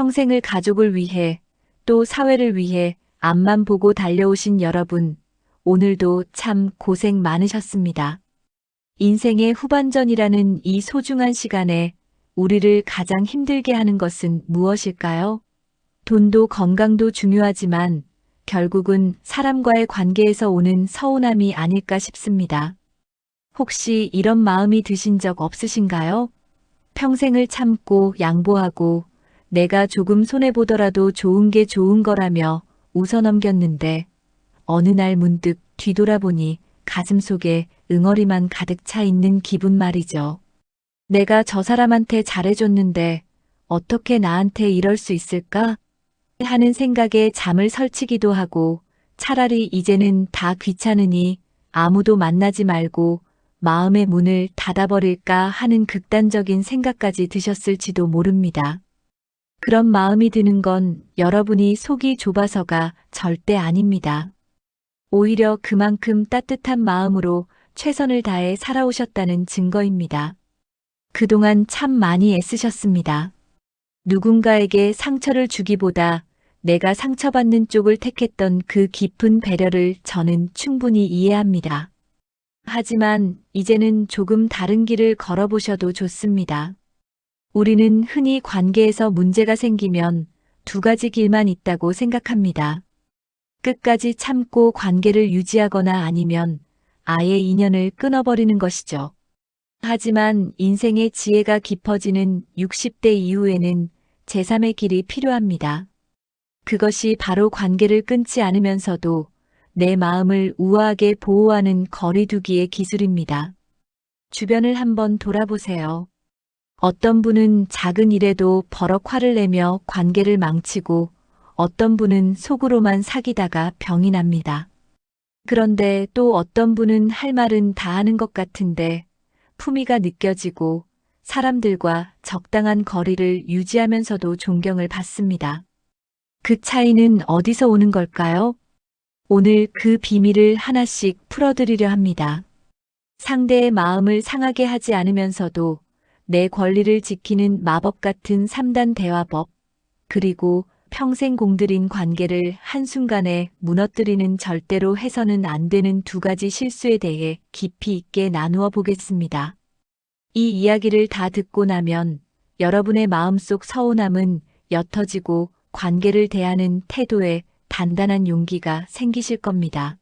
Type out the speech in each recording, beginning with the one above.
평생을 가족을 위해 또 사회를 위해 앞만 보고 달려오신 여러분, 오늘도 참 고생 많으셨습니다. 인생의 후반전이라는 이 소중한 시간에 우리를 가장 힘들게 하는 것은 무엇일까요? 돈도 건강도 중요하지만 결국은 사람과의 관계에서 오는 서운함이 아닐까 싶습니다. 혹시 이런 마음이 드신 적 없으신가요? 평생을 참고 양보하고 내가 조금 손해보더라도 좋은 게 좋은 거라며 웃어넘겼는데 어느 날 문득 뒤돌아보니 가슴속에 응어리만 가득 차 있는 기분 말이죠. 내가 저 사람한테 잘해줬는데 어떻게 나한테 이럴 수 있을까? 하는 생각에 잠을 설치기도 하고 차라리 이제는 다 귀찮으니 아무도 만나지 말고 마음의 문을 닫아버릴까 하는 극단적인 생각까지 드셨을지도 모릅니다. 그런 마음이 드는 건 여러분이 속이 좁아서가 절대 아닙니다. 오히려 그만큼 따뜻한 마음으로 최선을 다해 살아오셨다는 증거입니다. 그동안 참 많이 애쓰셨습니다. 누군가에게 상처를 주기보다 내가 상처받는 쪽을 택했던 그 깊은 배려를 저는 충분히 이해합니다. 하지만 이제는 조금 다른 길을 걸어보셔도 좋습니다. 우리는 흔히 관계에서 문제가 생기면 두 가지 길만 있다고 생각합니다. 끝까지 참고 관계를 유지하거나 아니면 아예 인연을 끊어버리는 것이죠. 하지만 인생의 지혜가 깊어지는 60대 이후에는 제3의 길이 필요합니다. 그것이 바로 관계를 끊지 않으면서도 내 마음을 우아하게 보호하는 거리두기의 기술입니다. 주변을 한번 돌아보세요. 어떤 분은 작은 일에도 버럭 화를 내며 관계를 망치고 어떤 분은 속으로만 사귀다가 병이 납니다. 그런데 또 어떤 분은 할 말은 다 하는 것 같은데 품위가 느껴지고 사람들과 적당한 거리를 유지하면서도 존경을 받습니다. 그 차이는 어디서 오는 걸까요? 오늘 그 비밀을 하나씩 풀어드리려 합니다. 상대의 마음을 상하게 하지 않으면서도 내 권리를 지키는 마법 같은 3단 대화법, 그리고 평생 공들인 관계를 한순간에 무너뜨리는 절대로 해서는 안 되는 두 가지 실수에 대해 깊이 있게 나누어 보겠습니다. 이 이야기를 다 듣고 나면 여러분의 마음속 서운함은 옅어지고 관계를 대하는 태도에 단단한 용기가 생기실 겁니다.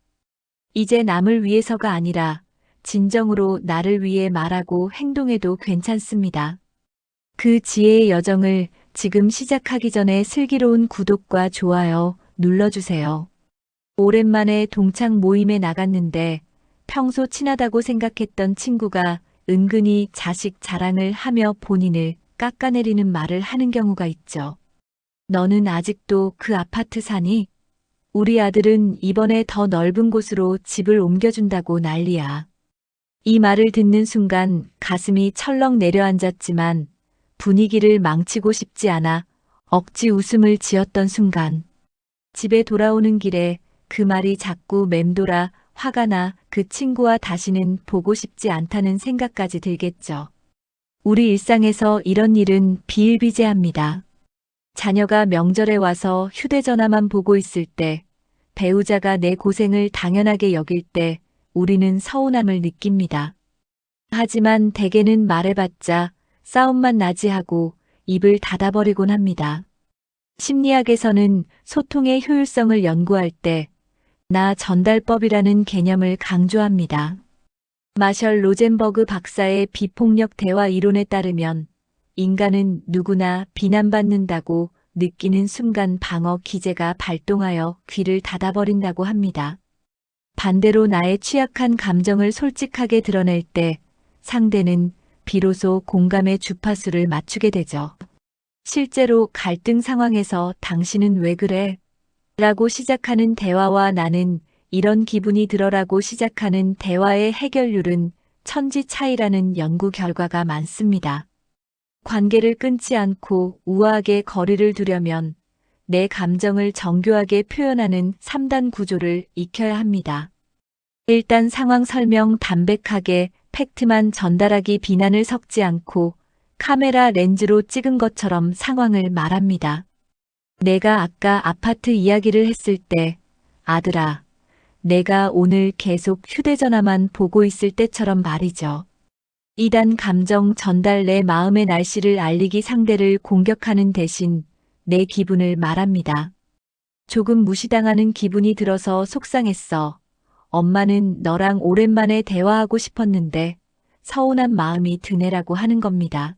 이제 남을 위해서가 아니라 진정으로 나를 위해 말하고 행동해도 괜찮습니다. 그 지혜의 여정을 지금 시작하기 전에 슬기로운 구독과 좋아요 눌러주세요. 오랜만에 동창 모임에 나갔는데 평소 친하다고 생각했던 친구가 은근히 자식 자랑을 하며 본인을 깎아내리는 말을 하는 경우가 있죠. 너는 아직도 그 아파트 사니? 우리 아들은 이번에 더 넓은 곳으로 집을 옮겨준다고 난리야. 이 말을 듣는 순간 가슴이 철렁 내려앉았지만 분위기를 망치고 싶지 않아 억지 웃음을 지었던 순간 집에 돌아오는 길에 그 말이 자꾸 맴돌아 화가 나 그 친구와 다시는 보고 싶지 않다는 생각까지 들겠죠. 우리 일상에서 이런 일은 비일비재합니다. 자녀가 명절에 와서 휴대전화만 보고 있을 때, 배우자가 내 고생을 당연하게 여길 때 우리는 서운함을 느낍니다. 하지만 대개는 말해봤자 싸움만 나지 하고 입을 닫아버리곤 합니다. 심리학에서는 소통의 효율성을 연구할 때 나 전달법이라는 개념을 강조합니다. 마셜 로젠버그 박사의 비폭력 대화 이론에 따르면 인간은 누구나 비난받는다고 느끼는 순간 방어 기제가 발동하여 귀를 닫아버린다고 합니다. 반대로 나의 취약한 감정을 솔직하게 드러낼 때 상대는 비로소 공감의 주파수를 맞추게 되죠. 실제로 갈등 상황에서 당신은 왜 그래? 라고 시작하는 대화와 나는 이런 기분이 들어라고 시작하는 대화의 해결률은 천지 차이라는 연구 결과가 많습니다. 관계를 끊지 않고 우아하게 거리를 두려면 내 감정을 정교하게 표현하는 3단 구조를 익혀야 합니다. 일단 상황 설명 담백하게 팩트만 전달하기, 비난을 섞지 않고 카메라 렌즈로 찍은 것처럼 상황을 말합니다. 내가 아까 아파트 이야기를 했을 때, 아들아, 내가 오늘 계속 휴대전화만 보고 있을 때처럼 말이죠. 이단 감정 전달 내 마음의 날씨를 알리기 상대를 공격하는 대신 내 기분을 말합니다. 조금 무시당하는 기분이 들어서 속상했어. 엄마는 너랑 오랜만에 대화하고 싶었는데 서운한 마음이 드네라고 하는 겁니다.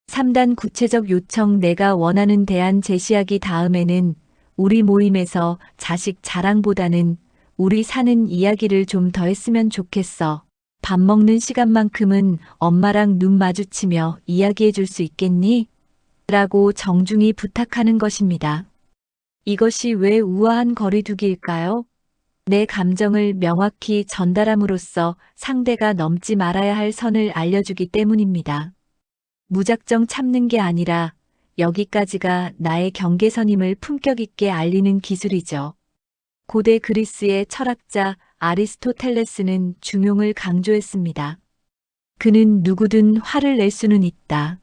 3단 구체적 요청 내가 원하는 대안 제시하기 다음에는 우리 모임에서 자식 자랑보다는 우리 사는 이야기를 좀 더 했으면 좋겠어. 밥 먹는 시간만큼은 엄마랑 눈 마주치며 이야기해 줄 수 있겠니? 라고 정중히 부탁하는 것입니다. 이것이 왜 우아한 거리두기일까요? 내 감정을 명확히 전달함으로써 상대가 넘지 말아야 할 선을 알려주기 때문입니다. 무작정 참는 게 아니라 여기까지가 나의 경계선임을 품격 있게 알리는 기술이죠. 고대 그리스의 철학자 아리스토텔레스는 중용을 강조했습니다. 그는 누구든 화를 낼 수는 있다.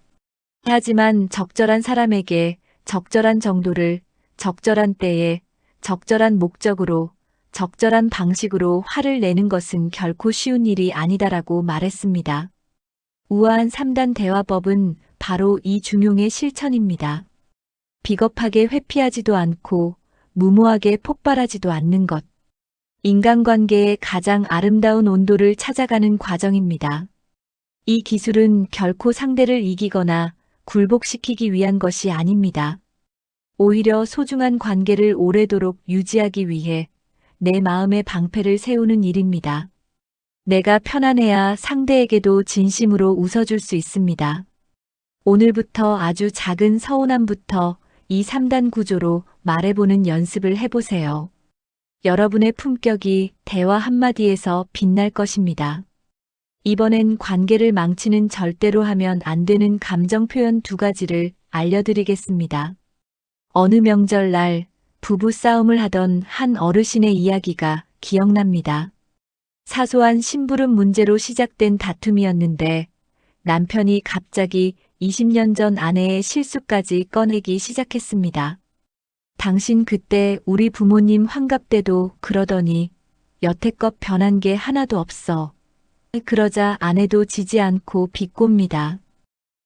하지만 적절한 사람에게 적절한 정도를 적절한 때에 적절한 목적으로 적절한 방식으로 화를 내는 것은 결코 쉬운 일이 아니다라고 말했습니다. 우아한 3단 대화법은 바로 이 중용의 실천입니다. 비겁하게 회피하지도 않고 무모하게 폭발하지도 않는 것. 인간관계의 가장 아름다운 온도를 찾아가는 과정입니다. 이 기술은 결코 상대를 이기거나 굴복시키기 위한 것이 아닙니다. 오히려 소중한 관계를 오래도록 유지하기 위해 내 마음의 방패를 세우는 일입니다. 내가 편안해야 상대에게도 진심으로 웃어줄 수 있습니다. 오늘부터 아주 작은 서운함부터 이 3단 구조로 말해보는 연습을 해보세요. 여러분의 품격이 대화 한마디에서 빛날 것입니다. 이번엔 관계를 망치는 절대로 하면 안 되는 감정 표현 2가지를 알려드리겠습니다. 어느 명절날 부부 싸움을 하던 한 어르신의 이야기가 기억납니다. 사소한 심부름 문제로 시작된 다툼이었는데 남편이 갑자기 20년 전 아내의 실수까지 꺼내기 시작했습니다. 당신 그때 우리 부모님 환갑 때도 그러더니 여태껏 변한 게 하나도 없어. 그러자 아내도 지지 않고 비꼽니다.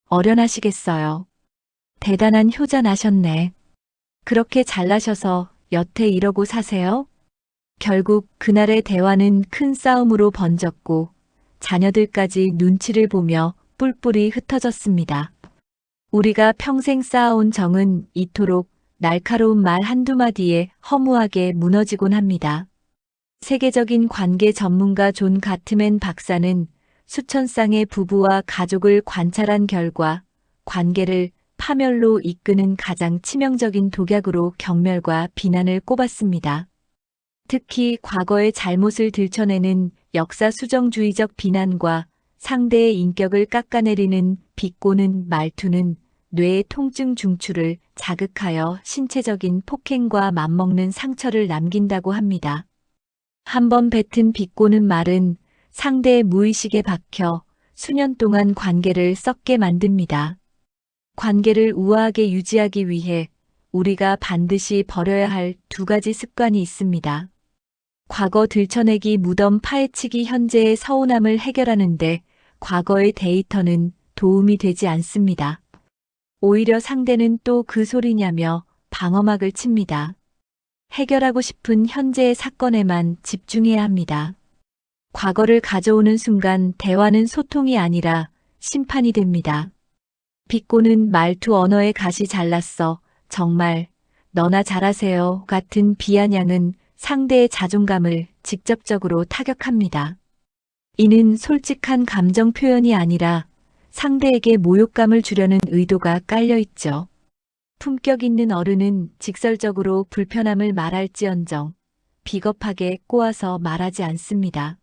어련하시겠어요. 대단한 효자 나셨네. 그렇게 잘나셔서 여태 이러고 사세요? 결국 그날의 대화는 큰 싸움으로 번졌고 자녀들까지 눈치를 보며 뿔뿔이 흩어졌습니다. 우리가 평생 쌓아온 정은 이토록 날카로운 말 한두 마디에 허무하게 무너지곤 합니다. 세계적인 관계 전문가 존 가트맨 박사는 수천 쌍의 부부와 가족을 관찰한 결과 관계를 파멸로 이끄는 가장 치명적인 독약으로 경멸과 비난을 꼽았습니다. 특히 과거의 잘못을 들춰내는 역사 수정주의적 비난과 상대의 인격을 깎아내리는 비꼬는 말투는 뇌의 통증 중추를 자극하여 신체적인 폭행과 맞먹는 상처를 남긴다고 합니다. 한번 뱉은 비꼬는 말은 상대의 무의식에 박혀 수년 동안 관계를 썩게 만듭니다. 관계를 우아하게 유지하기 위해 우리가 반드시 버려야 할 2가지 습관이 있습니다. 과거 들춰내기 무덤 파헤치기 현재의 서운함을 해결하는데 과거의 데이터는 도움이 되지 않습니다. 오히려 상대는 또 그 소리냐며 방어막을 칩니다. 해결하고 싶은 현재의 사건에만 집중해야 합니다. 과거를 가져오는 순간 대화는 소통이 아니라 심판이 됩니다. 비꼬는 말투 언어의 갓이 잘났어. 정말 너나 잘하세요. 같은 비아냥은 상대의 자존감을 직접적으로 타격합니다. 이는 솔직한 감정 표현이 아니라 상대에게 모욕감을 주려는 의도가 깔려 있죠. 품격 있는 어른은 직설적으로 불편함을 말할지언정 비겁하게 꼬아서 말하지 않습니다.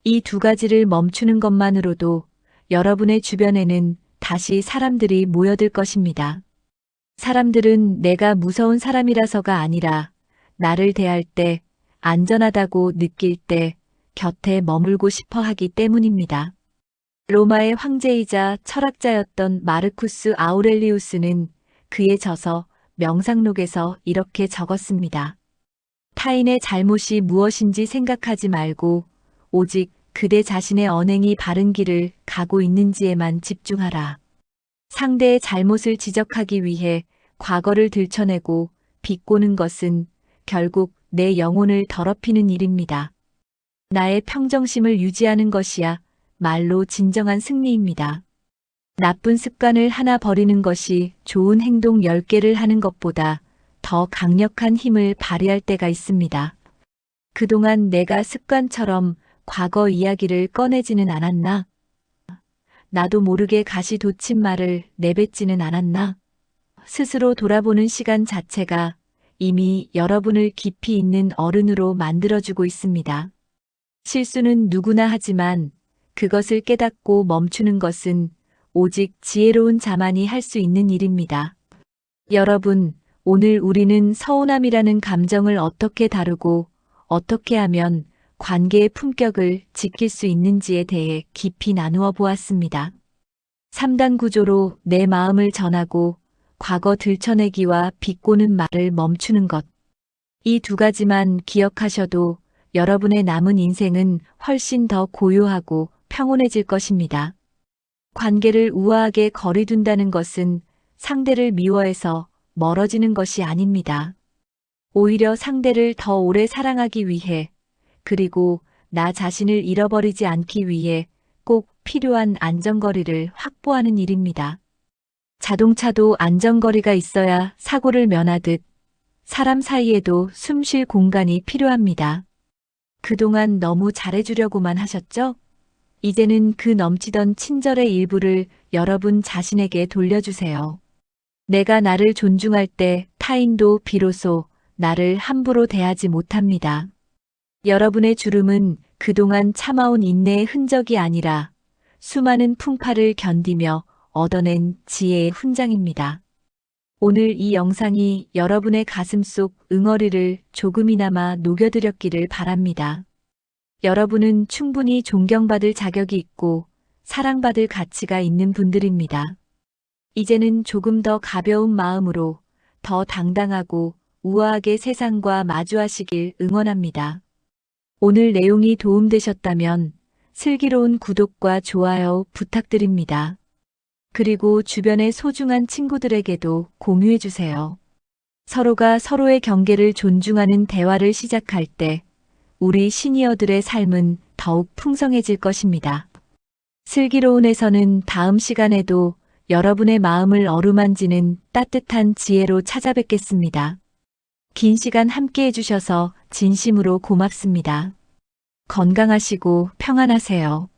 이 2가지를 멈추는 것만으로도 여러분의 주변에는 다시 사람들이 모여들 것입니다. 사람들은 내가 무서운 사람이라서가 아니라 나를 대할 때 안전하다고 느낄 때 곁에 머물고 싶어 하기 때문입니다. 로마의 황제이자 철학자였던 마르쿠스 아우렐리우스는 그에 져서 명상록에서 이렇게 적었습니다. 타인의 잘못이 무엇인지 생각하지 말고 오직 그대 자신의 언행이 바른 길을 가고 있는지에만 집중하라. 상대의 잘못을 지적하기 위해 과거를 들춰내고 비꼬는 것은 결국 내 영혼을 더럽히는 일입니다. 나의 평정심을 유지하는 것이야 말로 진정한 승리입니다. 나쁜 습관을 하나 버리는 것이 좋은 행동 10개를 하는 것보다 더 강력한 힘을 발휘할 때가 있습니다. 그동안 내가 습관처럼 과거 이야기를 꺼내지는 않았나? 나도 모르게 가시 돋친 말을 내뱉지는 않았나? 스스로 돌아보는 시간 자체가 이미 여러분을 깊이 있는 어른으로 만들어주고 있습니다. 실수는 누구나 하지만 그것을 깨닫고 멈추는 것은 오직 지혜로운 자만이 할 수 있는 일입니다. 여러분, 오늘 우리는 서운함이라는 감정을 어떻게 다루고 어떻게 하면 관계의 품격을 지킬 수 있는지에 대해 깊이 나누어 보았습니다. 3단 구조로 내 마음을 전하고 과거 들춰내기와 비꼬는 말을 멈추는 것. 이 두 가지만 기억하셔도 여러분의 남은 인생은 훨씬 더 고요하고 평온해질 것입니다. 관계를 우아하게 거리둔다는 것은 상대를 미워해서 멀어지는 것이 아닙니다. 오히려 상대를 더 오래 사랑하기 위해 그리고 나 자신을 잃어버리지 않기 위해 꼭 필요한 안전거리를 확보하는 일입니다. 자동차도 안전거리가 있어야 사고를 면하듯 사람 사이에도 숨 쉴 공간이 필요합니다. 그동안 너무 잘해주려고만 하셨죠? 이제는 그 넘치던 친절의 일부를 여러분 자신에게 돌려주세요. 내가 나를 존중할 때 타인도 비로소 나를 함부로 대하지 못합니다. 여러분의 주름은 그동안 참아온 인내의 흔적이 아니라 수많은 풍파를 견디며 얻어낸 지혜의 훈장입니다. 오늘 이 영상이 여러분의 가슴 속 응어리를 조금이나마 녹여드렸기를 바랍니다. 여러분은 충분히 존경받을 자격이 있고 사랑받을 가치가 있는 분들입니다. 이제는 조금 더 가벼운 마음으로 더 당당하고 우아하게 세상과 마주하시길 응원합니다. 오늘 내용이 도움되셨다면 슬기로운 구독과 좋아요 부탁드립니다. 그리고 주변의 소중한 친구들에게도 공유해주세요. 서로가 서로의 경계를 존중하는 대화를 시작할 때 우리 시니어들의 삶은 더욱 풍성해질 것입니다. 슬기로운에서는 다음 시간에도 여러분의 마음을 어루만지는 따뜻한 지혜로 찾아뵙겠습니다. 긴 시간 함께 해주셔서 진심으로 고맙습니다. 건강하시고 평안하세요.